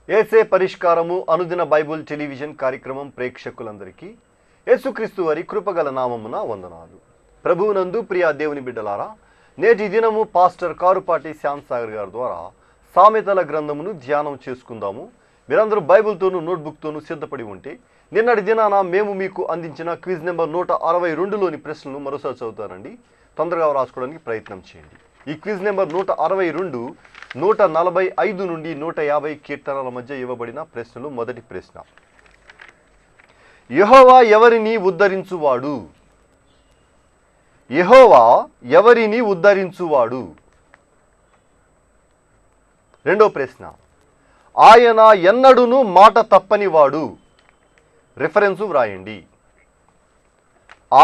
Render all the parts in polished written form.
ఏసే పరిష్కారము అనుదిన Bible television కార్యక్రమం ప్రేక్షకులందరికీ యేసుక్రీస్తు వారి కృపగల నామమున వందనాలు. ప్రభువునందు ప్రియ దేవుని బిడ్డలారా, నేటి దినము పాస్టర్ కారుపాటి శ్యామ్ సాగర్ గారి ద్వారా సామెతల గ్రంథమును ధ్యానం చేసుకుందాము. మీరందరూ బైబిల్తోనూ నోట్బుక్తోనూ సిద్ధపడి ఉంటే నిన్నటి దినాన మేము మీకు అందించిన క్విజ్ నెంబర్ 162లోని ప్రశ్నలు మరోసారి చదువుతారండి. తొందరగా రాసుకోవడానికి ప్రయత్నం చేయండి. ఈ క్విజ్ నెంబర్ 162 145 నుండి 150 కీర్తనల మధ్య ఇవ్వబడిన ప్రశ్నలు. మొదటి ప్రశ్న, యెహోవా ఎవరిని ఉద్ధరించువాడు? యెహోవా ఎవరిని ఉద్ధరించువాడు? రెండో ప్రశ్న, ఆయన ఎన్నడూను మాట తప్పనివాడు. రిఫరెన్సు వ్రాయండి.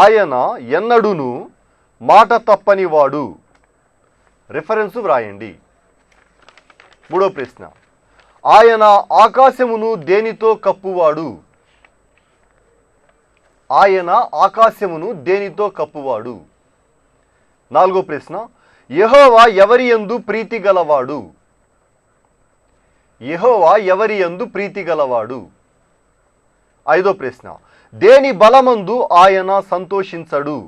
ఆయన ఎన్నడూను మాట తప్పనివాడు. రిఫరెన్సు వ్రాయండి. మూడో ప్రశ్న, ఆయన ఆకాశమును దేనితో కప్పువాడు? ఆయన ఆకాశమును దేనితో కప్పువాడు? నాలుగో ప్రశ్న, యెహోవా ఎవరి యందు ప్రీతి గలవాడు? యెహోవా ఎవరి యందు ప్రీతి గలవాడు? ఐదో ప్రశ్న, దేని బలమందు ఆయన సంతోషించడు?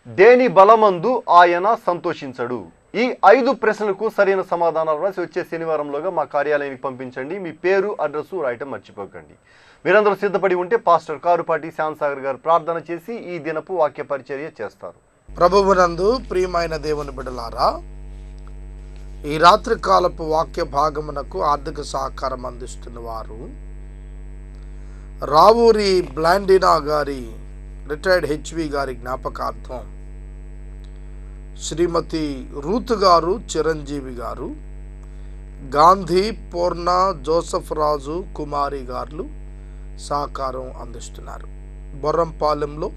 దేని బలమందు ఆయన సంతోషించడు? ఈ 5 ప్రశ్నలకు సరైన సమాధానాలు రాసి వచ్చే శనివారంలోగా మా కార్యాలయానికి పంపించండి. మీ పేరు, అడ్రస్సు రాయటం మర్చిపోకండి. మీరందరూ సిద్ధపడి ఉంటే పాస్టర్ కారుపాటి శ్యామ్ సాగర్ గారు ప్రార్థన చేసి ఈ దినపు వాక్య పరిచర్య చేస్తారు. ప్రభువునందు ప్రియమైన దేవుని బిడ్డలారా, ఈ రాత్రి కాలపు వాక్య భాగమునకు ఆర్థిక సహకారం అందిస్తున్న వారు రావూరి బ్లాండినా గారి రిటైర్డ్ హెచ్వి గారి జ్ఞాపకార్థం శ్రీమతి రూత్ గారు, చిరంజీవి గారు, గాంధీ, పూర్ణ, జోసఫ్ రాజు, కుమారి గారు సహకారం అందిస్తున్నారు. బొర్రంపాలెంలో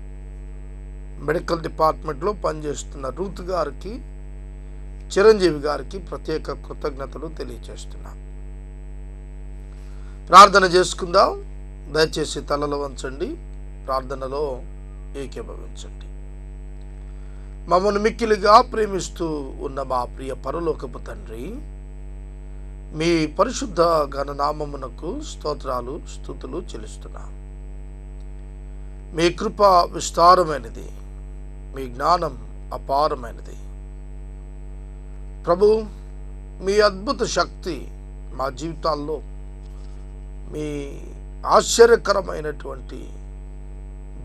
మెడికల్ డిపార్ట్మెంట్లో పనిచేస్తున్న రూత్ గారికి, చిరంజీవి గారికి ప్రత్యేక కృతజ్ఞతలు తెలియజేస్తున్నాం. ప్రార్థన చేసుకుందాం. దయచేసి తలలు వంచండి, ప్రార్థనలో ఏకీభవించండి. మమ్మల్ని మిక్కిలిగా ప్రేమిస్తూ ఉన్న మా ప్రియ పరలోకపు తండ్రి, మీ పరిశుద్ధ ఘననామమునకు స్తోత్రాలు, స్తుతులు చెల్లిస్తున్నాం. మీ కృప విస్తారమైనది, మీ జ్ఞానం అపారమైనది. ప్రభు, మీ అద్భుత శక్తి మా జీవితాల్లో, మీ ఆశ్చర్యకరమైనటువంటి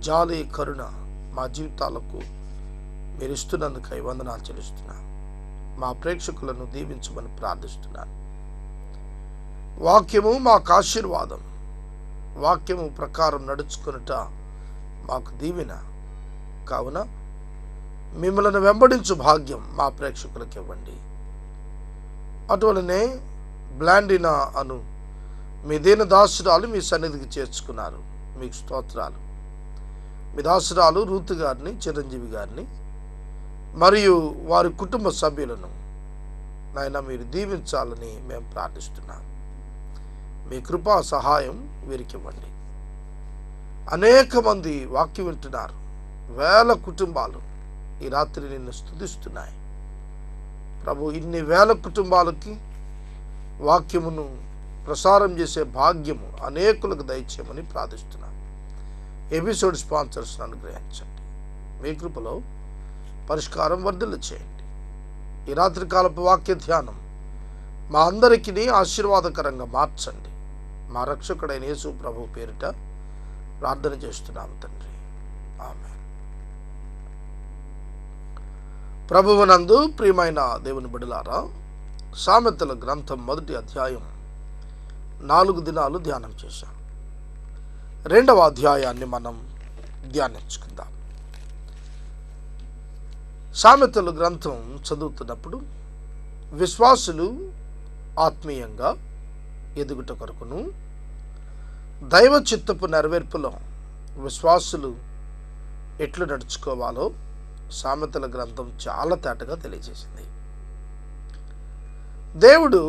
జాలి, కరుణ మా జీవితాలకు మీరు ఇస్తున్నందుకై వందనాలు చెల్లిస్తున్నాను. మా ప్రేక్షకులను దీవించమని ప్రార్థిస్తున్నాను. వాక్యము మాకు ఆశీర్వాదం, వాక్యము ప్రకారం నడుచుకొనుట మాకు దీవెన. కావున మిమ్మల్ని వెంబడించు భాగ్యం మా ప్రేక్షకులకు ఇవ్వండి. అటువలనే బ్లాండినా అను మీ దీన దాసురాలు మీ సన్నిధికి చేర్చుకున్నారు. మీకు స్తోత్రాలు. మీ దాసురాలు రూత్ గారిని, చిరంజీవి గారిని మరియు వారి కుటుంబ సభ్యులను నాయన మీరు దీవించాలని మేము ప్రార్థిస్తున్నాం. మీ కృపా సహాయం వీరికి ఇవ్వండి. అనేక మంది వాక్యం వింటున్నారు. వేల కుటుంబాలు ఈ రాత్రి నిన్ను స్తుతిస్తున్నాయి. ప్రభు, ఇన్ని వేల కుటుంబాలకి వాక్యమును ప్రసారం చేసే భాగ్యము అనేకులకు దయచేయమని ప్రార్థిస్తున్నాం. ఎపిసోడ్ స్పాన్సర్స్ అనుగ్రహించండి. మీ కృపలో పరిష్కారం వర్ధిల్ల చేయండి. ఈ రాత్రి కాలపు వాక్య ధ్యానం మా అందరికీ ఆశీర్వాదకరంగా మార్చండి. మా రక్షకుడైన యేసు ప్రభు పేరిట ప్రార్థన చేస్తున్నాము తండ్రి, ఆమేన్. ప్రభువునందు ప్రియమైన దేవుని బిడ్డలారా, సామెతల గ్రంథం 1వ అధ్యాయం 4 దినాలు ధ్యానం చేశాం. 2వ అధ్యాయాన్ని మనం ధ్యానించుకుందాం. సామెతల గ్రంథం చదువుతున్నప్పుడు విశ్వాసులు ఆత్మీయంగా ఎదుగుట కొరకును, దైవ చిత్తపు నెరవేర్పులో విశ్వాసులు ఎట్లు నడుచుకోవాలో సామెతల గ్రంథం చాలా తేటగా తెలియజేసింది. దేవుడు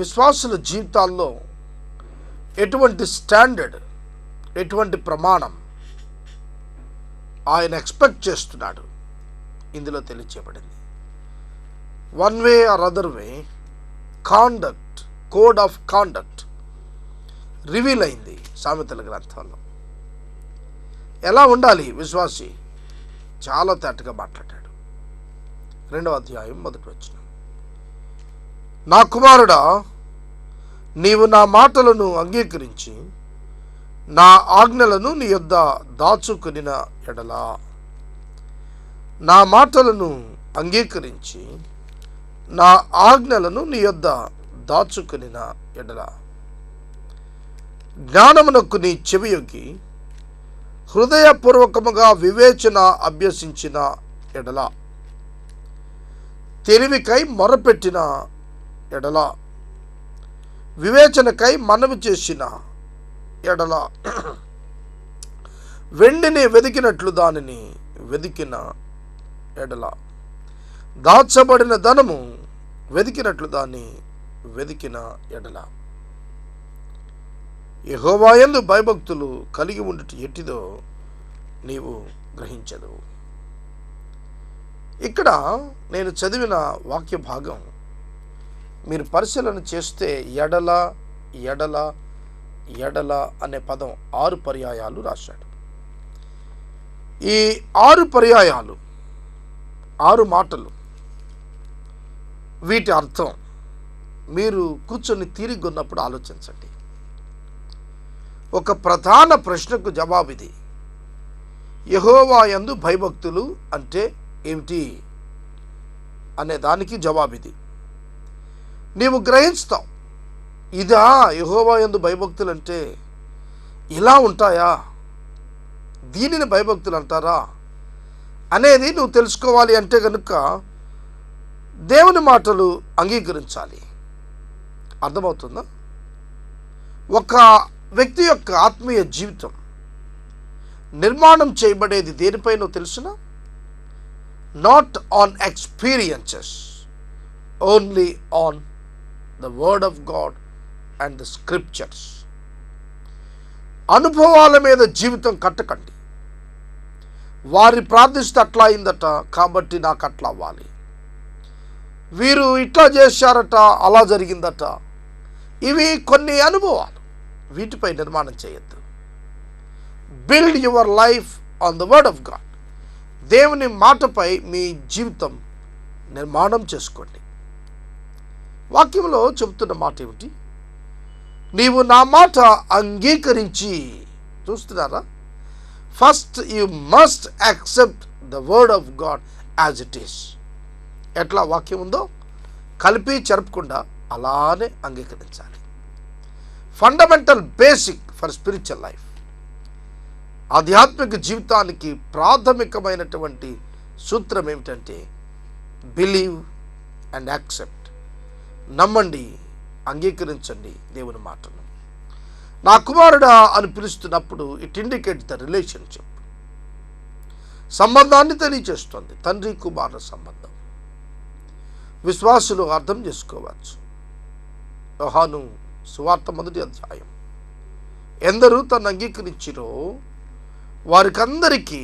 విశ్వాసుల జీవితాల్లో ఎటువంటి స్టాండర్డ్, ఎటువంటి ప్రమాణం ఆయన ఎక్స్పెక్ట్ చేస్తున్నాడు ఇందులో తెలియచేయబడింది. One way or other way, conduct code of conduct reveal అయింది సామెతల గ్రంథంలో. ఎలా ఉండాలి విశ్వాసి? చాలా తేటగా మాట్లాడాడు. 2వ అధ్యాయం 1వ వచనం. నా కుమారుడా, నీవు నా మాటలను అంగీకరించి నా ఆజ్ఞలను నీ యొద్ద దాచుకొనిన ఎడల, నా మాటలను అంగీకరించి నా ఆజ్ఞలను నీ యొద్ద దాచుకొనిన ఎడల, జ్ఞానమునకు నీ చెవియొగ్గి హృదయపూర్వకముగా వివేచన అభ్యసించిన ఎడల, తెలివికై మొరపెట్టిన ఎడల, వివేచనకై మనవి చేసిన ఎడల, వెండిని వెదికినట్లు దానిని వెదికిన ఎడల, దాచబడిన ధనము వెదికినట్లు దాన్ని వెదికిన ఎడల, యెహోవా యందు భయభక్తులు కలిగి ఉండుట ఎట్టిదో నీవు గ్రహించదు. ఇక్కడ నేను చదివిన వాక్య భాగం మీరు పరిశీలన చేస్తే ఎడల ఎడల ఎడల అనే పదం 6 పర్యాయాలు రాశాడు. ఈ 6 పర్యాయాలు, 6 మాటలు, వీటి అర్థం మీరు కూర్చొని తీరిగ్గా ఉన్నప్పుడు ఆలోచించండి. ఒక ప్రధాన ప్రశ్నకు జవాబు ఇది. యెహోవా యందు భయభక్తులు అంటే ఏమిటి అనే దానికి జవాబు ఇది. నీవు గ్రహిస్తావు, ఇదా యెహోవా యందు భయభక్తులు అంటే? ఇలా ఉంటాయా? దీనిని భయభక్తులు అంటారా అనేది నువ్వు తెలుసుకోవాలి అంటే కనుక దేవుని మాటలు అంగీకరించాలి. అర్థమవుతుందా? ఒక వ్యక్తి యొక్క ఆత్మీయ జీవితం నిర్మాణం చేయబడేది దేనిపైనో తెలుసిన? Not on experiences, only on the word of God and the scriptures. అనుభవాల మీద జీవితం కట్టకండి. వారి ప్రార్థిస్తే అట్లా అయిందట కాబట్టి నాకు అట్లా అవ్వాలి, వీరు ఇట్లా చేశారట అలా జరిగిందట, ఇవి కొన్ని అనుభవాలు. వీటిపై నిర్మాణం చేయొద్దు. Build your life on the word of God. దేవుని మాటపై మీ జీవితం నిర్మాణం చేసుకోండి. వాక్యంలో చెబుతున్న మాట ఏమిటి? నీవు నా మాట అంగీకరించి, చూస్తున్నారా? First you must accept the word of God as it is. ఎట్లా వాక్యం ఉందో కలిపి చెరపకుండా అలానే అంగీకరించాలి. Fundamental basic for spiritual life. ఆధ్యాత్మిక జీవితానికి ప్రాథమికమైనటువంటి సూత్రం ఏమిటంటే బిలీవ్ అండ్ యాక్సెప్ట్. నమ్మండి, అంగీకరించండి దేవుని మాటను. నా కుమారుడా అని పిలుస్తున్నప్పుడు ఇట్ ఇండికేట్స్ ద రిలేషన్షిప్. సంబంధాన్ని తెలియజేస్తుంది, తండ్రి కుమారుల సంబంధం. విశ్వాసులు అర్థం చేసుకోవచ్చు. యోహాను సువార్త 1వ అధ్యాయం, ఎందరూ తను అంగీకరించిరో వారికందరికీ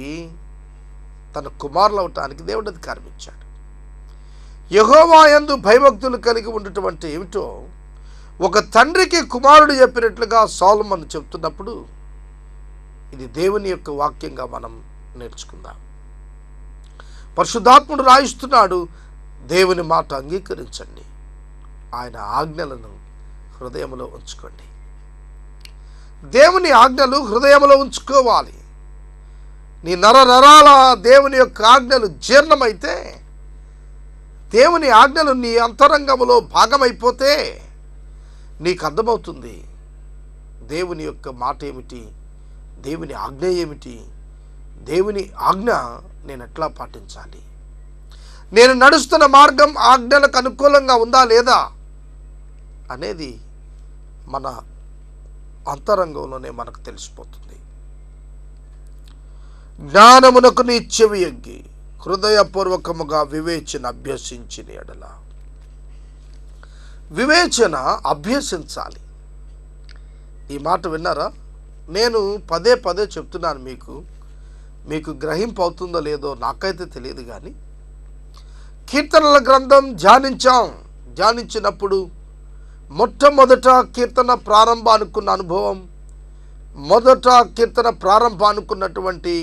తన కుమారులు అవటానికి దేవుడు అధికారం ఇచ్చాడు. యెహోవా యందు భయభక్తులు కలిగి ఉండటం అంటే ఏమిటో ఒక తండ్రికి కుమారుడు చెప్పినట్లుగా సొలొమోను చెప్తున్నప్పుడు ఇది దేవుని యొక్క వాక్యంగా మనం నేర్చుకుందాం. పరిశుద్ధాత్ముడు రాయిస్తున్నాడు, దేవుని మాట అంగీకరించండి, ఆయన ఆజ్ఞలను హృదయంలో ఉంచుకోండి. దేవుని ఆజ్ఞలు హృదయంలో ఉంచుకోవాలి. నీ నరాల దేవుని యొక్క ఆజ్ఞలు జీర్ణమైతే, దేవుని ఆజ్ఞలు నీ అంతరంగంలో భాగమైపోతే నీకు అర్థమవుతుంది దేవుని యొక్క మాట ఏమిటి, దేవుని ఆజ్ఞ ఏమిటి, దేవుని ఆజ్ఞ నేను ఎట్లా పాటించాలి, నేను నడుస్తున్న మార్గం ఆజ్ఞలకు అనుకూలంగా ఉందా లేదా అనేది మన అంతరంగంలోనే మనకు తెలిసిపోతుంది. జ్ఞానమునకు నీ చెవియొగ్గి హృదయపూర్వకముగా వివేచన అభ్యసించిన ఎడల. వివేచన అభ్యసించాలి. ఈ మాట విన్నారా? నేను పదే పదే చెప్తున్నాను, మీకు గ్రహింపు అవుతుందో లేదో నాకైతే తెలియదు. కానీ కీర్తనల గ్రంథం ధ్యానించినప్పుడు మొట్టమొదట కీర్తన ప్రారంభానుకున్న అనుభవం, మొదట కీర్తన ప్రారంభానుకున్నటువంటి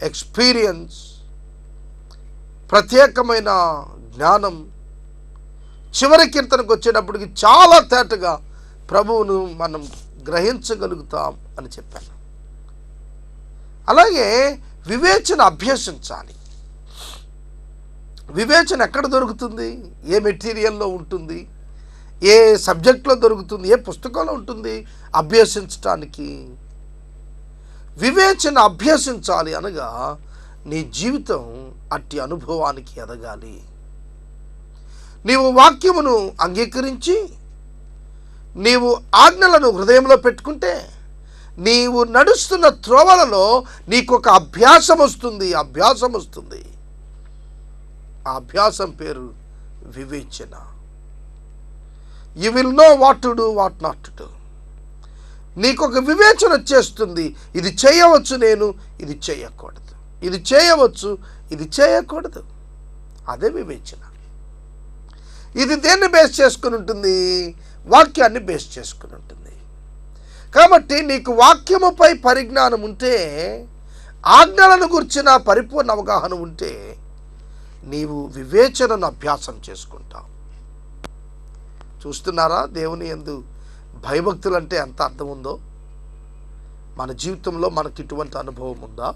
ఎక్స్పీరియన్స్, ప్రత్యేకమైన జ్ఞానం చివరి కీర్తనకు వచ్చేటప్పటికి చాలా తేటగా ప్రభువును మనం గ్రహించగలుగుతాం అని చెప్పాను. అలాగే వివేచన అభ్యసించాలి. వివేచన ఎక్కడ దొరుకుతుంది? ఏ మెటీరియల్లో ఉంటుంది? ఏ సబ్జెక్ట్లో దొరుకుతుంది? ఏ పుస్తకంలో ఉంటుంది అభ్యసించటానికి? వివేచన అభ్యసించాలి అనగా నీ జీవితం అట్టి అనుభవానికి ఎదగాలి. నీవు వాక్యమును అంగీకరించి నీవు ఆజ్ఞలను హృదయంలో పెట్టుకుంటే నీవు నడుస్తున్న త్రోవలలో నీకు ఒక అభ్యాసం వస్తుంది. ఆ అభ్యాసం పేరు వివేచన. You will know what to do, what not to do. నీకు ఒక వివేచన వచ్చేస్తుంది. ఇది చేయవచ్చు, నేను ఇది చేయకూడదు, ఇది చేయవచ్చు, ఇది చేయకూడదు. అదే వివేచన. ఇది దేన్ని బేస్ చేసుకుని ఉంటుంది? వాక్యాన్ని బేస్ చేసుకుని ఉంటుంది. కాబట్టి నీకు వాక్యముపై పరిజ్ఞానం ఉంటే, ఆజ్ఞలను గురించిన పరిపూర్ణ అవగాహన ఉంటే నీవు వివేచనను అభ్యాసం చేసుకుంటావు. చూస్తున్నారా దేవుని యందు భయభక్తులు అంటే ఎంత అర్థం ఉందో? మన జీవితంలో మనకి ఇటువంటి అనుభవం ఉందా?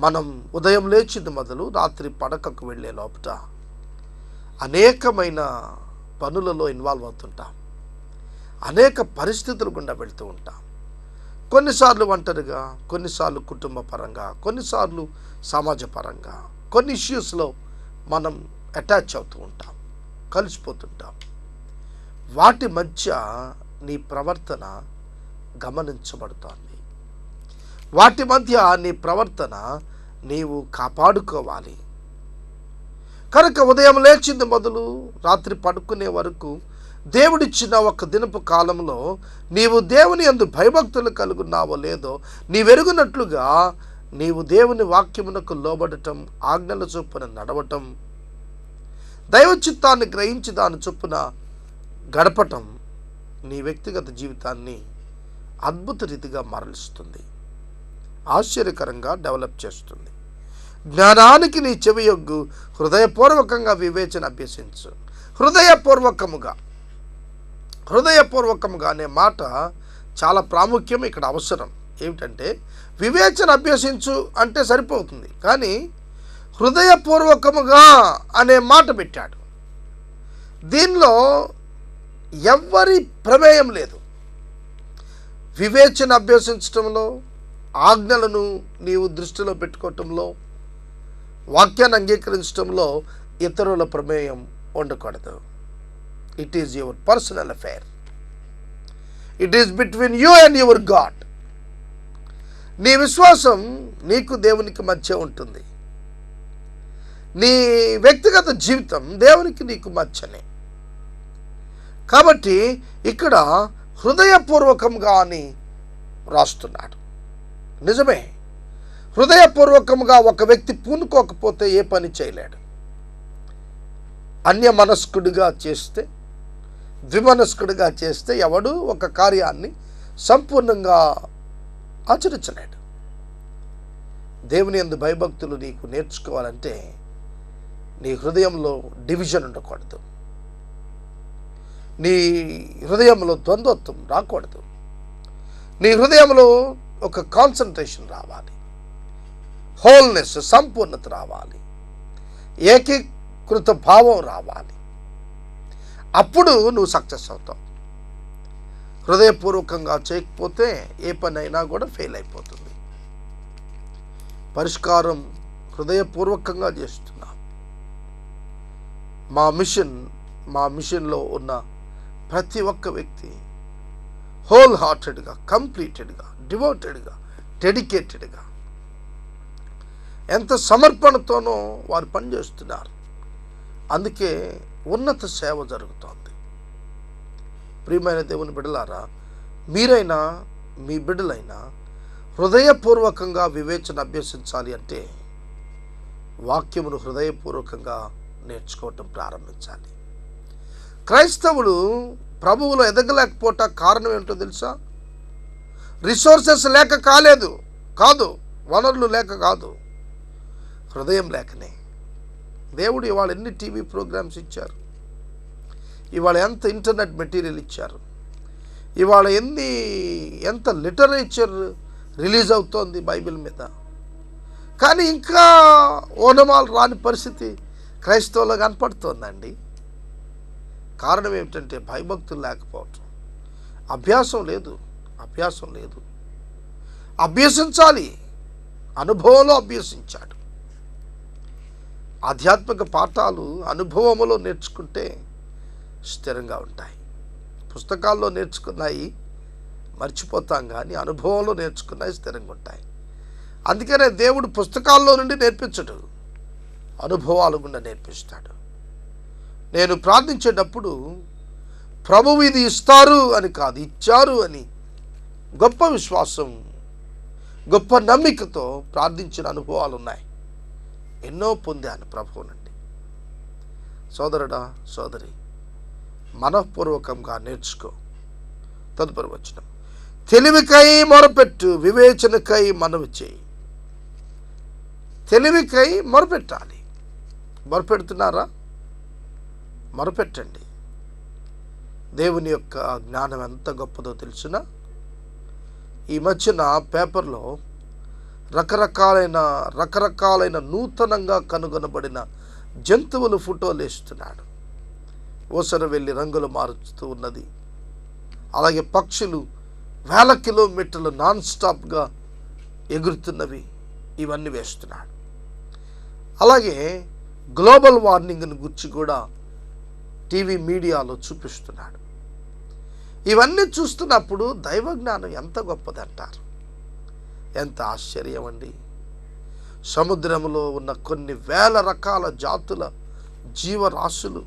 మనం ఉదయం లేచింది మొదలు రాత్రి పడకకు వెళ్ళే లోపట అనేకమైన పనులలో ఇన్వాల్వ్ అవుతుంటాం. అనేక పరిస్థితులు గుండా వెళుతూ ఉంటాం. కొన్నిసార్లు ఒంటరిగా, కొన్నిసార్లు కుటుంబ పరంగా, కొన్నిసార్లు సమాజ పరంగా, కొన్ని ఇష్యూస్లో మనం అటాచ్ అవుతూ ఉంటాం, కలిసిపోతుంటాం. వాటి మధ్య నీ ప్రవర్తన గమనించబడుతోంది. వాటి మధ్య నీ ప్రవర్తన నీవు కాపాడుకోవాలి. కనుక ఉదయం లేచింది మొదలు రాత్రి పడుకునే వరకు దేవుడిచ్చిన ఒక దినపు కాలంలో నీవు దేవుని యందు భయభక్తులు కలుగున్నావో లేదో నీవెరుగునట్లుగా నీవు దేవుని వాక్యమునకు లోబడటం, ఆజ్ఞల చొప్పున నడవటం, దైవ చిత్తాన్ని గ్రహించి దాని చొప్పున గడపటం నీ వ్యక్తిగత జీవితాన్ని అద్భుత రీతిగా మరలుస్తుంది, ఆశ్చర్యకరంగా డెవలప్ చేస్తుంది. జ్ఞానానికి నీ చెవియొగ్గు, హృదయపూర్వకంగా వివేచన అభ్యసించు. హృదయపూర్వకముగా అనే మాట చాలా ప్రాముఖ్యం, ఇక్కడ అవసరం. ఏమిటంటే వివేచన అభ్యసించు అంటే సరిపోతుంది, కానీ హృదయపూర్వకముగా అనే మాట పెట్టాడు. దీనిలో ఎవ్వరి ప్రమేయం లేదు. వివేచన అభ్యసించటంలో, ఆజ్ఞలను నీవు దృష్టిలో పెట్టుకోవటంలో, వాక్యాన్ని అంగీకరించడంలో ఇతరుల ప్రమేయం ఉండకూడదు. It is your personal affair. It is between you and your God. నీ విశ్వాసం నీకు దేవునికి మధ్య ఉంటుంది. నీ వ్యక్తిగత జీవితం దేవునికి నీకు మధ్యనే. కాబట్టి ఇక్కడ హృదయపూర్వకంగా అని రాస్తున్నాడు. నిజమే, హృదయపూర్వకంగా ఒక వ్యక్తి పూనుకోకపోతే ఏ పని చేయలేడు. అన్యమనస్కుడిగా చేస్తే, ద్విమనస్కుడిగా చేస్తే ఎవడు ఒక కార్యాన్ని సంపూర్ణంగా ఆచరించలేడు. దేవుని యందు భయభక్తులు నీకు నేర్చుకోవాలంటే నీ హృదయంలో డివిజన్ ఉండకూడదు, నీ హృదయంలో ద్వంద్వత్వం రాకూడదు, నీ హృదయంలో ఒక కాన్సన్ట్రేషన్ రావాలి, హోల్నెస్, సంపూర్ణత రావాలి, ఏకీకృత భావం రావాలి. అప్పుడు నువ్వు సక్సెస్ అవుతావు. హృదయపూర్వకంగా చేయకపోతే ఏ పని అయినా కూడా ఫెయిల్ అయిపోతుంది. పరిష్కారం హృదయపూర్వకంగా చేస్తున్నా. మా మిషన్లో ఉన్న ప్రతి ఒక్క వ్యక్తి హోల్ హార్టెడ్గా, కంప్లీటెడ్గా, డివోటెడ్గా, డెడికేటెడ్గా, ఎంత సమర్పణతోనో వారు పనిచేస్తున్నారు. అందుకే ఉన్నత సేవ జరుగుతోంది. ప్రియమైన దేవుని బిడ్డలారా, మీరైనా మీ బిడ్డలైనా హృదయపూర్వకంగా వివేచన అభ్యసించాలి అంటే వాక్యమును హృదయపూర్వకంగా నేర్చుకోవటం ప్రారంభించాలి. క్రైస్తవులు ప్రభువులో ఎదగలేకపోవట కారణం ఏంటో తెలుసా? రిసోర్సెస్ లేక కాదు, వనరులు లేక కాదు, హృదయం లేకనే. దేవుడు ఇవాళ ఎన్ని టీవీ ప్రోగ్రామ్స్ ఇచ్చారు, ఇవాళ ఎంత ఇంటర్నెట్ మెటీరియల్ ఇచ్చారు, ఇవాళ ఎంత లిటరేచర్ రిలీజ్ అవుతోంది బైబిల్ మీద. కానీ ఇంకా ఓనమాలు రాని పరిస్థితి క్రైస్తవులో కనపడుతోందండి. కారణం ఏమిటంటే భయభక్తులు లేకపోవటం, అభ్యాసం లేదు. అభ్యసించాలి, అనుభవంలో అభ్యసించాడు. ఆధ్యాత్మిక పాఠాలు అనుభవములో నేర్చుకుంటే స్థిరంగా ఉంటాయి. పుస్తకాల్లో నేర్చుకున్నాయి మర్చిపోతాం, కానీ అనుభవంలో నేర్చుకున్నాయి స్థిరంగా ఉంటాయి. అందుకనే దేవుడు పుస్తకాల్లో నుండి నేర్పించడు, అనుభవాలు గుండా నేర్పిస్తాడు. నేను ప్రార్థించేటప్పుడు ప్రభువు ఇది ఇస్తారు అని కాదు, ఇచ్చారు అని గొప్ప విశ్వాసం, గొప్ప నమ్మికతో ప్రార్థించిన అనుభవాలు ఉన్నాయి. ఎన్నో పొందాను ప్రభువు నుండి. సోదరుడా, సోదరి, మనఃపూర్వకంగా నేర్చుకో. తదుపరి వచనం, తెలివికై మొరపెట్టు, వివేచనకై మనవి చేయి. తెలివికై మొరపెట్టాలి. మొరపెడుతున్నారా? మొరపెట్టండి. దేవుని యొక్క జ్ఞానం ఎంత గొప్పదో తెలుసునా? ఈ మధ్యన పేపర్లో రకరకాలైన నూతనంగా కనుగొనబడిన జంతువులు ఫోటోలు వేస్తున్నాడు. ఓసర వెళ్ళి రంగులు మారుస్తూ ఉన్నది. అలాగే పక్షులు వేల కిలోమీటర్లు నాన్ స్టాప్గా ఎగురుతున్నవి, ఇవన్నీ వేస్తున్నాడు. అలాగే గ్లోబల్ వార్మింగ్ని గురించి కూడా టీవీ మీడియాలో చూపిస్తున్నాడు. ఇవన్నీ చూస్తున్నప్పుడు దైవ జ్ఞానం ఎంత గొప్పదంటారు. ఎంత ఆశ్చర్యం అండి. సముద్రంలో ఉన్న కొన్ని వేల రకాల జాతుల జీవరాశులు,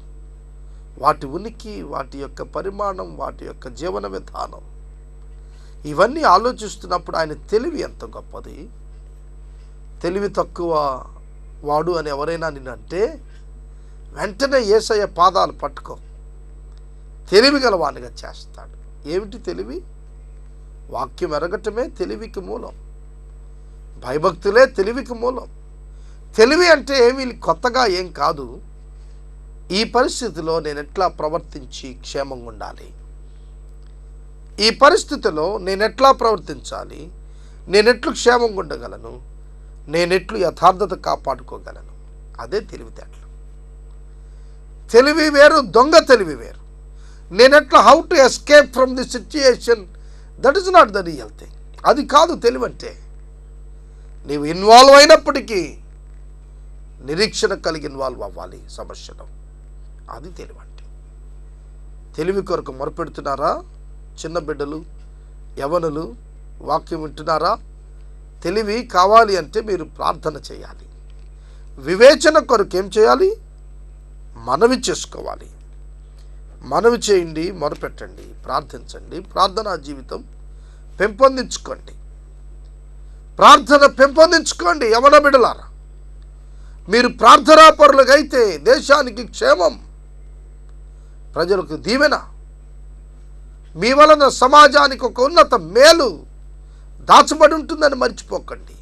వాటి ఉనికి, వాటి యొక్క పరిమాణం, వాటి యొక్క జీవన విధానం, ఇవన్నీ ఆలోచిస్తున్నప్పుడు ఆయన తెలివి ఎంత గొప్పది. తెలివి తక్కువ వాడు అని ఎవరైనా నిన్నంటే వెంటనే యేసయ్య పాదాలు పట్టుకో, తెలివి గలవానిగా చేస్తాడు. ఏమిటి తెలివి? వాక్యం ఎరగటమే తెలివికి మూలం. భయభక్తులే తెలివికి మూలం. తెలివి అంటే ఏమీ కొత్తగా ఏం కాదు. ఈ పరిస్థితిలో నేను ఎట్లా ప్రవర్తించి క్షేమంగా ఉండాలి, ఈ పరిస్థితిలో నేను ఎట్లా ప్రవర్తించాలి, నేనెట్లు క్షేమంగా ఉండగలను, నేనెట్లు యథార్థత కాపాడుకోగలను, అదే తెలివితేటలు. తెలివి వేరు, దొంగ తెలివి వేరు. నేనెట్లా how to escape from the situation, that is not the real thing. అది కాదు తెలివి అంటే. నీవు ఇన్వాల్వ్ అయినప్పటికీ నిరీక్షణ కలిగి ఇన్వాల్వ్ అవ్వాలి సమస్యలో, అది తెలివి అంటే. తెలివి కొరకు మొరపెడుతున్నారా చిన్న బిడ్డలు, యవనులు? వాక్యం వింటున్నారా? తెలివి కావాలి అంటే మీరు ప్రార్థన చేయాలి. వివేచన కొరకు ఏం చేయాలి? మనవి చేసుకోవాలి. మనవి చేయండి, మొరపెట్టండి, ప్రార్థించండి, ప్రార్థనా జీవితం పెంపొందించుకోండి. ప్రార్థన పెంపొందించుకోండి. యవన బిడ్డలారా, మీరు ప్రార్థనాపరులుగా అయితే దేశానికి క్షేమం, ప్రజలకు దీవెన, మీ వలన సమాజానికి ఒక ఉన్నత మేలు దాచబడి ఉంటుందని మర్చిపోకండి.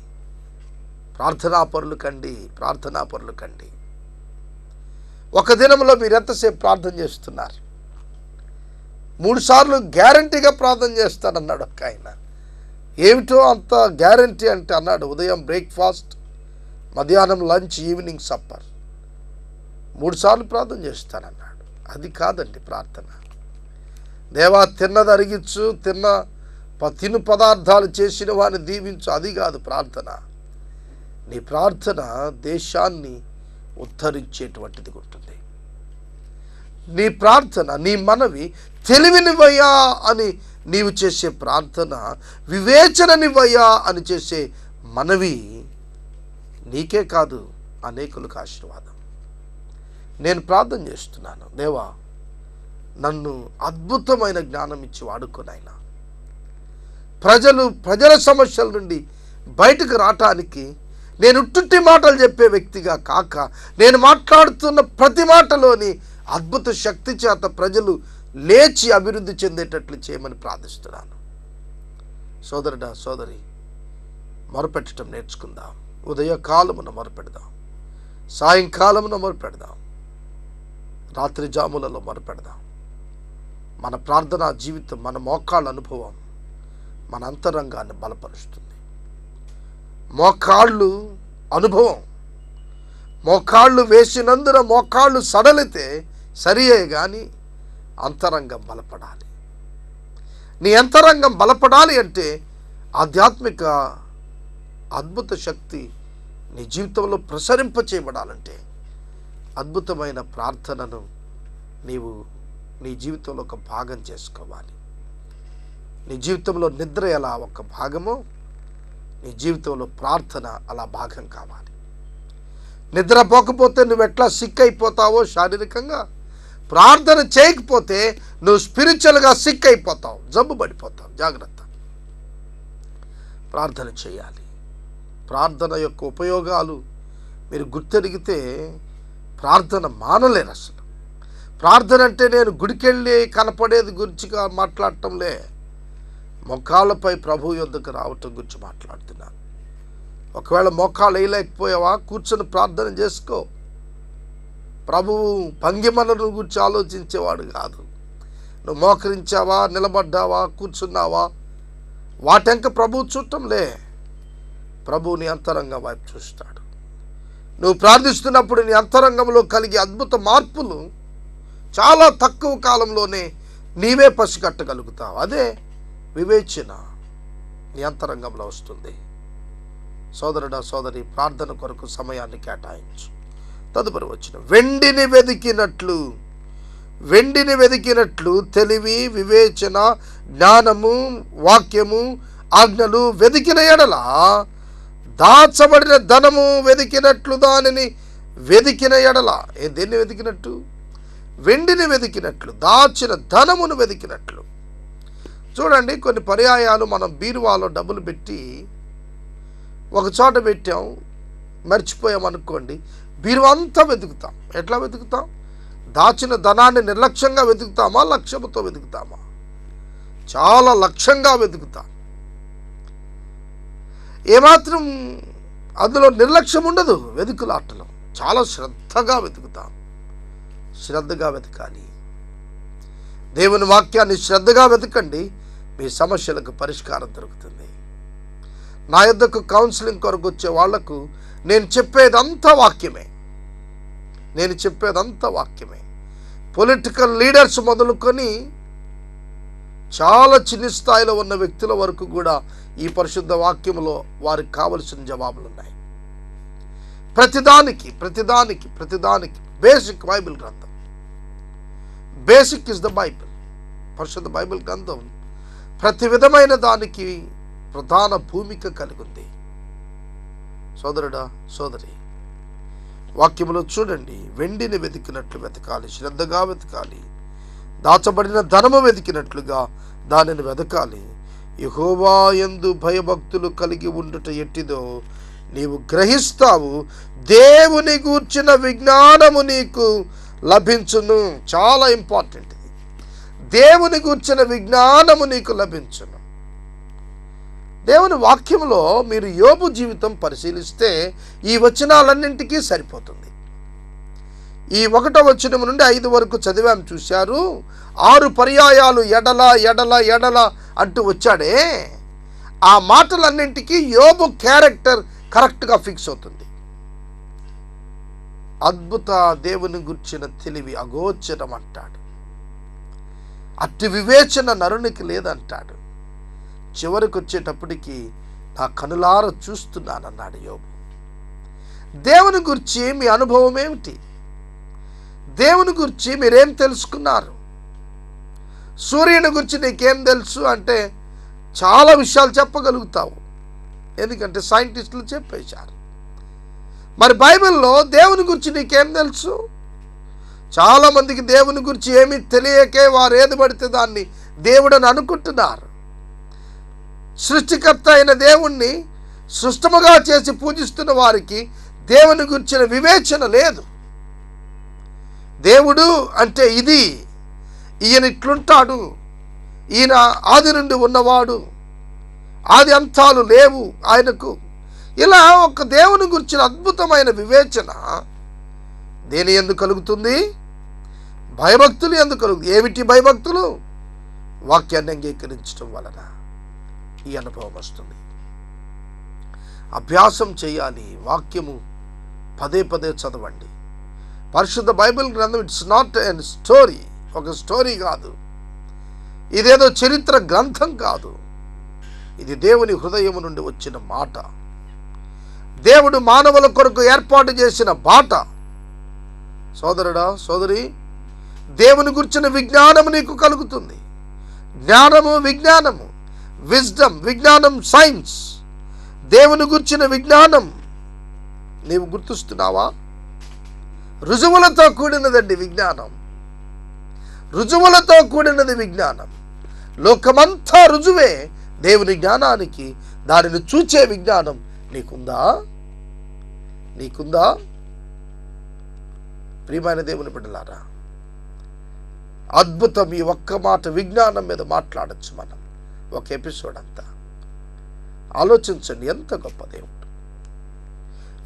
ప్రార్థనాపరులు కండి. ఒక దినంలో మీరు ఎంతసేపు ప్రార్థన చేస్తున్నారు? 3 సార్లు గ్యారంటీగా ప్రార్థన చేస్తానన్నాడు ఒక ఆయన. ఏమిటో అంత గ్యారంటీ అంటే అన్నాడు, ఉదయం బ్రేక్ఫాస్ట్, మధ్యాహ్నం లంచ్, ఈవినింగ్ సప్పర్, 3 సార్లు ప్రార్థన చేస్తానన్నాడు. అది కాదండి ప్రార్థన. దేవా తిన్నది అరిగించు, తిను పదార్థాలు చేసిన వారిని దీవించు, అది కాదు ప్రార్థన. నీ ప్రార్థన దేశాన్ని ఉద్ధరించేటువంటిది ఉంటుంది. నీ ప్రార్థన, నీ మనవి తెలివినివయ్యా అని నీవు చేసే ప్రార్థన, వివేచననివయ్యా అని చేసే మనవి నీకే కాదు అనేకులకు ఆశీర్వాదం. నేను ప్రార్థన చేస్తున్నాను, దేవా నన్ను అద్భుతమైన జ్ఞానం ఇచ్చి వాడుకోనైనా ప్రజల సమస్యల నుండి బయటకు రావటానికి నేను ఉట్టుట్టి మాటలు చెప్పే వ్యక్తిగా కాక, నేను మాట్లాడుతున్న ప్రతి మాటలోని అద్భుత శక్తి చేత ప్రజలు లేచి అభివృద్ధి చెందేటట్లు చేయమని ప్రార్థిస్తున్నాను. సోదరుడా, సోదరి, మొరపెట్టడం నేర్చుకుందాం. ఉదయకాలమున మొరపెడదాం, సాయంకాలమున మొరపెడదాం, రాత్రి జాములలో మొరపెడదాం. మన ప్రార్థనా జీవితం, మన మోకాళ్ళ అనుభవం మన అంతరంగాన్ని బలపరుస్తుంది. మోకాళ్ళు అనుభవం, మోకాళ్ళు వేసినందున మోకాళ్ళు సడలితే సరియే కానీ అంతరంగం బలపడాలి. నీ అంతరంగం బలపడాలి అంటే ఆధ్యాత్మిక అద్భుత శక్తి నీ జీవితంలో ప్రసరింప చేయబడాలంటే అద్భుతమైన ప్రార్థనను నీవు నీ జీవితంలో ఒక భాగం చేసుకోవాలి. నీ జీవితంలో నిద్ర ఎలా ఒక భాగమో నీ జీవితంలో ప్రార్థన అలా భాగం కావాలి. నిద్రపోకపోతే నువ్వు ఎట్లా సిక్ అయిపోతావో శారీరకంగా, ప్రార్థన చేయకపోతే నువ్వు స్పిరిచువల్గా సిక్ అయిపోతావు, జబ్బు పడిపోతావు. జాగ్రత్త. ప్రార్థన చేయాలి. ప్రార్థన యొక్క ఉపయోగాలు మీరు గుర్తెరిగితే ప్రార్థన మానలేరు అసలు. ప్రార్థన అంటే నేను గుడికెళ్ళి కనపడేది గురించి మాట్లాడటంలే, మోకాళ్ళపై ప్రభు యొద్దకు రావటం గురించి మాట్లాడుతున్నాను. ఒకవేళ మోకాళ్ళు వేయలేకపోయావా, కూర్చొని ప్రార్థన చేసుకో. ప్రభువు భంగిమలను గురించి ఆలోచించేవాడు కాదు. నువ్వు మోకరించావా, నిలబడ్డావా, కూర్చున్నావా, వాటంక ప్రభువు చూడటంలే. ప్రభువు నీ అంతరంగం వైపు చూస్తాడు. నువ్వు ప్రార్థిస్తున్నప్పుడు నీ అంతరంగంలో కలిగే అద్భుత మార్పులు చాలా తక్కువ కాలంలోనే నీవే పసిగట్టగలుగుతావు. అదే వివేచన నీ అంతరంగంలో వస్తుంది. సోదరుడా, సోదరి, ప్రార్థన కొరకు సమయాన్ని కేటాయించు. తదుపరి వచ్చిన వెండిని వెదికినట్లు తెలివి, వివేచన, జ్ఞానము, వాక్యము, ఆజ్ఞలు వెదికిన ఎడల దాచబడిన ధనము వెదికినట్లు దానిని వెదికిన ఎడల. దేన్ని వెదికినట్టు? వెండిని వెదికినట్లు, దాచిన ధనమును వెదికినట్లు. చూడండి, కొన్ని పర్యాయాలు మనం బీరువాలో డబ్బులు పెట్టి ఒక చోట పెట్టాం, మర్చిపోయాం అనుకోండి, బీరువా అంతా వెతుకుతాం. ఎట్లా వెతుకుతాం? దాచిన ధనాన్ని నిర్లక్ష్యంగా వెతుకుతామా, లక్ష్యముతో వెతుకుతామా? చాలా లక్ష్యంగా వెతుకుతాం. ఏమాత్రం అందులో నిర్లక్ష్యం ఉండదు. వెతుకులాటలో చాలా శ్రద్ధగా వెతుకుతాం. శ్రద్ధగా వెతకాలి. దేవుని వాక్యాన్ని శ్రద్ధగా వెతకండి, మీ సమస్యలకు పరిష్కారం దొరుకుతుంది. నా యొద్దకు కౌన్సిలింగ్ కొరకు వచ్చే వాళ్లకు నేను చెప్పేదంతా వాక్యమే. పొలిటికల్ లీడర్స్ మొదలుకొని చాలా చిన్న స్థాయిలో ఉన్న వ్యక్తుల వరకు కూడా ఈ పరిశుద్ధ వాక్యంలో వారికి కావలసిన జవాబులు ఉన్నాయి. ప్రతిదానికి బేసిక్ బైబిల్ గ్రంథం. Basic is the Bible. పరిశుద్ధ బైబిల్ గ్రంథం ప్రతి విధమైన దానికి ప్రధాన భూమిక కలిగి ఉంది. సోదరుడా, సోదరి, వాక్యములో చూడండి, వెండిని వెతికినట్లు వెతకాలి, శ్రద్ధగా వెతకాలి. దాచబడిన ధనము వెతికినట్లుగా దానిని వెతకాలి. యెహోవా యందు భయభక్తులు కలిగి ఉండుట ఎట్టిదో నీవు గ్రహిస్తావు. దేవుని గూర్చిన విజ్ఞానము నీకు లభించును. చాలా ఇంపార్టెంట్ ఇది. దేవుని గూర్చిన విజ్ఞానము నీకు లభించును. దేవుని వాక్యంలో మీరు యోబు జీవితం పరిశీలిస్తే ఈ వచనాలన్నింటికీ సరిపోతుంది. ఈ 1వ వచనం నుండి 5 వరకు చదివాం, చూశారు. 6 పర్యాయాలు ఎడల అంటూ వచ్చాడే, ఆ మాటలన్నింటికీ యోబు క్యారెక్టర్ కరెక్ట్గా ఫిక్స్ అవుతుంది. అద్భుత దేవుని గుర్చిన తెలివి అగోచరం అంటాడు. అట్టి వివేచన నరునికి లేదంటాడు. చివరికి వచ్చేటప్పటికి నా కనులార చూస్తున్నానన్నాడు యోబు. దేవుని గురించి మీ అనుభవం ఏమిటి? దేవుని గురించి మీరేం తెలుసుకున్నారు? సూర్యుని గురించి నీకేం తెలుసు అంటే చాలా విషయాలు చెప్పగలుగుతావు, ఎందుకంటే సైంటిస్టులు చెప్పేశారు. మరి బైబిల్లో దేవుని గురించి నీకేం తెలుసు? చాలామందికి దేవుని గురించి ఏమీ తెలియకే వారు ఏది పడితే దాన్ని దేవుడని అనుకుంటున్నారు. సృష్టికర్త అయిన దేవుణ్ణి సృష్టముగా చేసి పూజిస్తున్న వారికి దేవుని గురించిన వివేచన లేదు. దేవుడు అంటే ఇది, ఈయన ఇట్లుంటాడు, ఈయన ఆది నుండి ఉన్నవాడు, ఆది అంతాలు లేవు ఆయనకు. ఇలా ఒక దేవుని గురించిన అద్భుతమైన వివేచన దేని ఎందుకు కలుగుతుంది? భయభక్తులు ఎందుకు కలుగుతుంది? ఏమిటి భయభక్తులు? వాక్యాన్ని అంగీకరించడం వలన ఈ అనుభవం వస్తుంది. అభ్యాసం చేయాలి. వాక్యము పదే పదే చదవండి. పరిశుద్ధ బైబిల్ గ్రంథం ఇట్స్ నాట్ ఎన్ స్టోరీ, ఒక స్టోరీ కాదు, ఇదేదో చరిత్ర గ్రంథం కాదు. ఇది దేవుని హృదయం నుండి వచ్చిన మాట, దేవుడు మానవుల కొరకు ఏర్పాటు చేసిన బాట. సోదరుడా, సోదరి, దేవుని గురించిన విజ్ఞానము నీకు కలుగుతుంది. జ్ఞానము, విజ్ఞానము, విజ్డమ్, విజ్ఞానం, సైన్స్, దేవుని గురించిన విజ్ఞానం నీవు గుర్తిస్తున్నావా? రుజువులతో కూడినదండి విజ్ఞానం, రుజువులతో కూడినది విజ్ఞానం. లోకమంతా రుజువే దేవుని జ్ఞానానికి. దానిని చూచే విజ్ఞానం నీకుందా? నీకుందా? ప్రియమైన దేవుని బిడ్డలారా, అద్భుతం. ఈ ఒక్క మాట విజ్ఞానం మీద మాట్లాడచ్చు మనం ఒక ఎపిసోడ్ అంతా. ఆలోచించండి, ఎంత గొప్ప దేవుడు,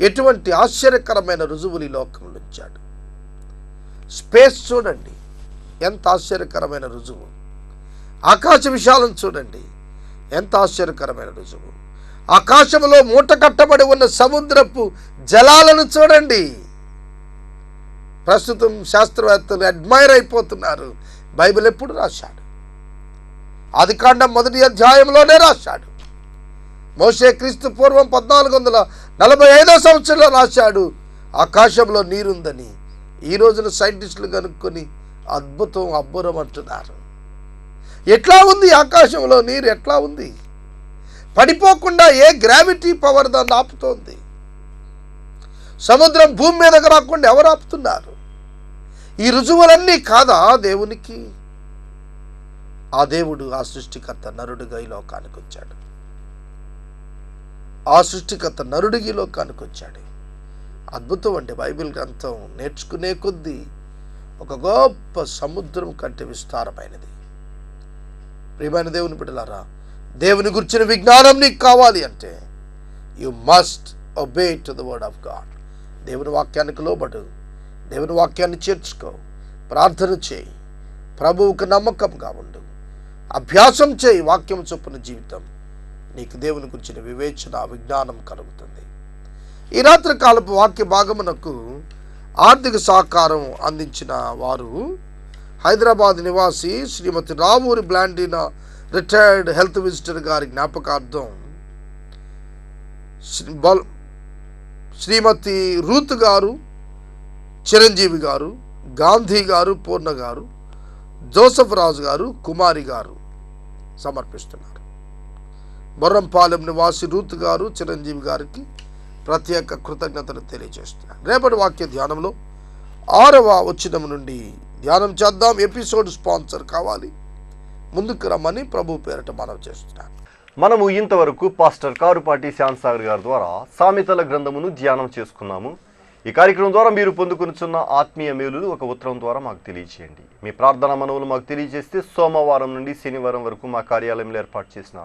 ఎటువంటి ఆశ్చర్యకరమైన రుజువులు ఈ లోకంలో ఉంచాడు. స్పేస్ చూడండి, ఎంత ఆశ్చర్యకరమైన రుజువు. ఆకాశ విశాలం చూడండి, ఎంత ఆశ్చర్యకరమైన రుజువు. ఆకాశంలో మూట కట్టబడి ఉన్న సముద్రపు జలాలను చూడండి. ప్రస్తుతం శాస్త్రవేత్తలు అడ్మైర్ అయిపోతున్నారు. బైబిల్ ఎప్పుడు రాశాడు? ఆదికాండం 1వ అధ్యాయంలోనే రాశాడు. మోషే క్రీస్తు పూర్వం 1445వ సంవత్సరంలో రాశాడు ఆకాశంలో నీరుందని. ఈ రోజున సైంటిస్టులు కనుక్కొని అద్భుతం, అబ్బురం అంటున్నారు. ఎట్లా ఉంది ఆకాశంలో నీరు? ఎట్లా ఉంది? పడిపోకుండా ఏ గ్రావిటీ పవర్ దాన్ని ఆపుతోంది? సముద్రం భూమి మీదకి రాకుండా ఎవరు ఆపుతున్నారు? ఈ రుజువులన్నీ కాదా దేవునికి? ఆ దేవుడు, ఆ సృష్టికర్త నరుడుగా ఈ లోకానికి వచ్చాడు. ఆ సృష్టికర్త నరుడికి ఈ లోకానికి వచ్చాడు. అద్భుతం అండి. బైబిల్ గ్రంథం నేర్చుకునే కొద్దీ ఒక గొప్ప సముద్రం కంటే విస్తారమైనది. ప్రియమైన దేవుని బిడ్డలారా, దేవుని గురించిన విజ్ఞానం నీకు కావాలి అంటే you must obey to the word of God. దేవుని వాక్యానికి లోబడు, దేవుని వాక్యాన్ని చేర్చుకో, ప్రార్థన చేయి, ప్రభువుకు నమ్మకంగా ఉండు, అభ్యాసం చేయి. వాక్యం చొప్పున జీవితం నీకు దేవుని గురించిన వివేచన, విజ్ఞానం కలుగుతుంది. ఈ రాత్రి కాలపు వాక్య భాగమునకు ఆర్థిక సహకారం అందించిన వారు హైదరాబాద్ నివాసి Shrimati Ravuri Blandina retired health visitor గారి జ్ఞాపకార్థం శ్రీమతి రూత్ గారు, చిరంజీవి గారు, గాంధీ గారు, పూర్ణ గారు, జోసఫ్ రాజు గారు, కుమారి గారు సమర్పిస్తున్నారు. బొర్రంపాలెం నివాసి రూత్ గారు, చిరంజీవి గారికి ప్రత్యేక కృతజ్ఞతలు తెలియజేస్తున్నారు. రేపటి వాక్య ధ్యానంలో 6వ వచనం నుండి ధ్యానం చేద్దాం. ఎపిసోడ్ స్పాన్సర్ కావాలి, ముందుకు రమ్మని ప్రభు పేరట మనవి చేస్తున్నాను. మనము ఇంతవరకు పాస్టర్ కారుపాటి శ్యామ్సాగర్ గారి ద్వారా సామెతల గ్రంథమును ధ్యానం చేసుకున్నాము. ఈ కార్యక్రమం ద్వారా మీరు పొందుకునిచున్న ఆత్మీయ మేలులు ఒక ఉత్తరం ద్వారా మాకు తెలియజేయండి. మీ ప్రార్థన మనవులు మాకు తెలియజేస్తే సోమవారం నుండి శనివారం వరకు మా కార్యాలయంలో ఏర్పాటు చేసిన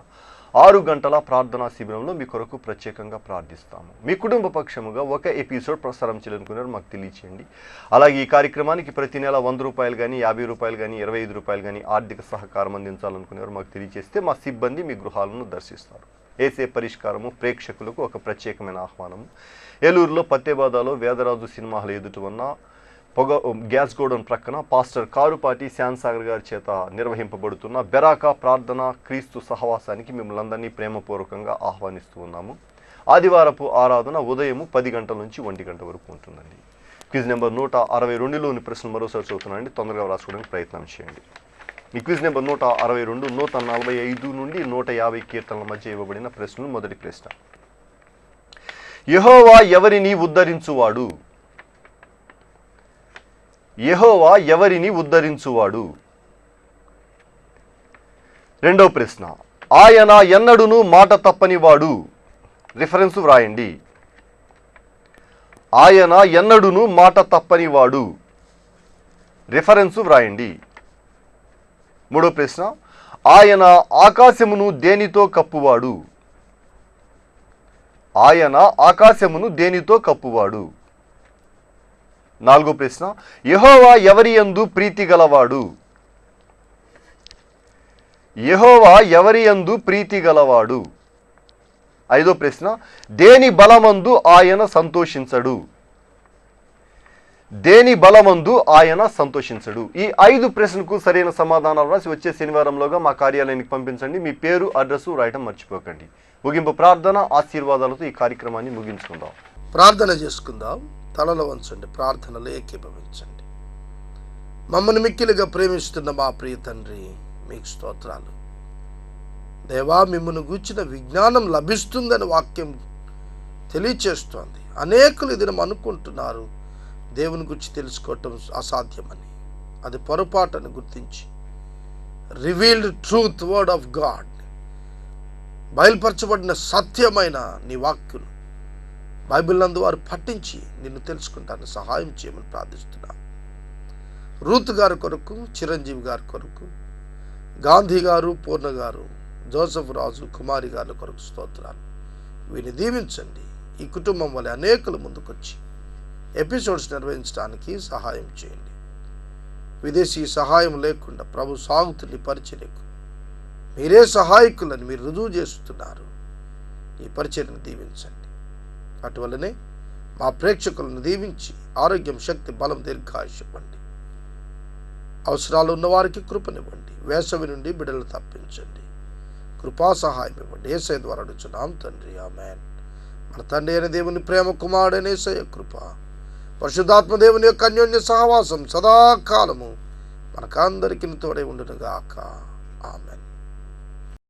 6 గంటల ప్రార్థనా శిబిరంలో మీ కొరకు ప్రత్యేకంగా ప్రార్థిస్తాము. మీ కుటుంబ పక్షముగా ఒక ఎపిసోడ్ ప్రసారం చేయాలనుకున్నారు మాకు తెలియచేయండి. అలాగే ఈ కార్యక్రమానికి ప్రతి నెల 100 రూపాయలు కానీ, 50 రూపాయలు కానీ, 25 రూపాయలు కానీ ఆర్థిక సహకారం అందించాలనుకునేవారు మాకు తెలియజేస్తే మా సిబ్బంది మీ గృహాలను దర్శిస్తారు. ఏసే పరిష్కారము ప్రేక్షకులకు ఒక ప్రత్యేకమైన ఆహ్వానము. ఏలూరులో పత్తేబాదాలో వేదరాజు సినిమా హాల్ ఎదుట ఉన్న గ్యాస్ గోడౌన్ ప్రక్కన పాస్టర్ కారుపాటి శ్యామ్సాగర్ గారి చేత నిర్వహింపబడుతున్న బెరాకా ప్రార్థన క్రీస్తు సహవాసానికి మిమ్మల్ని అందరినీ ప్రేమపూర్వకంగా ఆహ్వానిస్తూ ఉన్నాము. ఆదివారపు ఆరాధన ఉదయం 10 గంటల నుంచి 1 గంట వరకు ఉంటుందండి. క్విజ్ నెంబర్ 162లోని ప్రశ్నలు మరోసారి చదువుతున్నానండి, తొందరగా రాసుకోవడానికి ప్రయత్నం చేయండి. ఈ క్విజ్ నెంబర్ 162 145 నుండి 150 కీర్తనల మధ్య ఇవ్వబడిన ప్రశ్నలు. మొదటి ప్రశ్న, యెహోవా ఎవరిని ఉద్ధరించువాడు? యెహోవా ఎవరిని ఉద్ధరించువాడు? రెండవ ప్రశ్న, ఆయన ఎన్నడును మాట తప్పనివాడు. రిఫరెన్స్ వ్రాయండి. ఆయన ఎన్నడును మాట తప్పనివాడు. రిఫరెన్సు వ్రాయండి. మూడో ప్రశ్న, ఆయన ఆకాశమును దేనితో కప్పువాడు? ఆయన ఆకాశమును దేనితో కప్పువాడు? నాలుగో ప్రశ్న, యెహోవా ఎవరి యందు ప్రీతి గలవాడు? యెహోవా ఎవరి యందు ప్రీతి గలవాడు? ఐదో ప్రశ్న, దేని బలమందు ఆయన సంతోషించడు? దేని బలమందు ఆయన సంతోషించడు? ఈ 5 ప్రశ్నలకు సరైన సమాధానాలు రాసి వచ్చే శనివారంలోగా మా కార్యాలయానికి పంపించండి. మీ పేరు, అడ్రస్సు రాయటం మర్చిపోకండి. ముగింపు ప్రార్థన ఆశీర్వాదాలతో ఈ కార్యక్రమాన్ని ముగించుకుందాం. ప్రార్థన చేసుకుందాం. తలలో వంచండి, ప్రార్థనలో ఏకీభవించండి. మమ్మల్ని మిక్కిలిగా ప్రేమిస్తున్న మా ప్రియ తండ్రి, మీకు స్తోత్రాలు. దేవా, మిమ్మల్ని గూర్చిన విజ్ఞానం లభిస్తుందని వాక్యం తెలియచేస్తోంది. అనేకులు ఇది అనుకుంటున్నారు దేవుని గురించి తెలుసుకోవటం అసాధ్యమని. అది పొరపాటును గుర్తించి revealed truth word of God, బయలుపరచబడిన సత్యమైన నీ వాక్యులు బైబిల్ నందు వారు పఠించి నిన్ను తెలుసుకుంటాను సహాయం చేయమని ప్రార్థిస్తున్నాను. రూత్ గారి కొరకు, చిరంజీవి గారి కొరకు, గాంధీ గారు, పూర్ణ గారు, జోసఫ్ రాజు, కుమారి గారి కొరకు స్తోత్రాలు. వీరిని దీవించండి. ఈ కుటుంబం వల్ల అనేకులు ముందుకొచ్చి ఎపిసోడ్స్ నిర్వహించడానికి సహాయం చేయండి. విదేశీ సహాయం లేకుండా ప్రభు సాగుతున్న పరిచర్యకు మీరే సహాయకులని మీరు రుజువు చేస్తున్నారు. ఈ పరిచర్యను దీవించండి. అటువలనే మా ప్రేక్షకులను దీవించి ఆరోగ్యం, శక్తి, బలం, దీర్ఘాయుష్ ఇవ్వండి. అవసరాలు ఉన్నవారికి కృపనివ్వండి. వేసవి నుండి బిడ్డలు తప్పించండి. కృపా సహాయం ఇవ్వండి. యేసయ్య ద్వారా అడుగుచున్నాం తండ్రి, ఆమేన్. మన తండ్రి అయిన దేవుని ప్రేమ, కుమారుడైన యేసయ్య కృప, పరిశుద్ధాత్మ దేవుని యొక్క అన్యోన్య సహవాసం సదాకాలము మనకందరికీ తోడై ఉండునుగాక. ఆమేన్.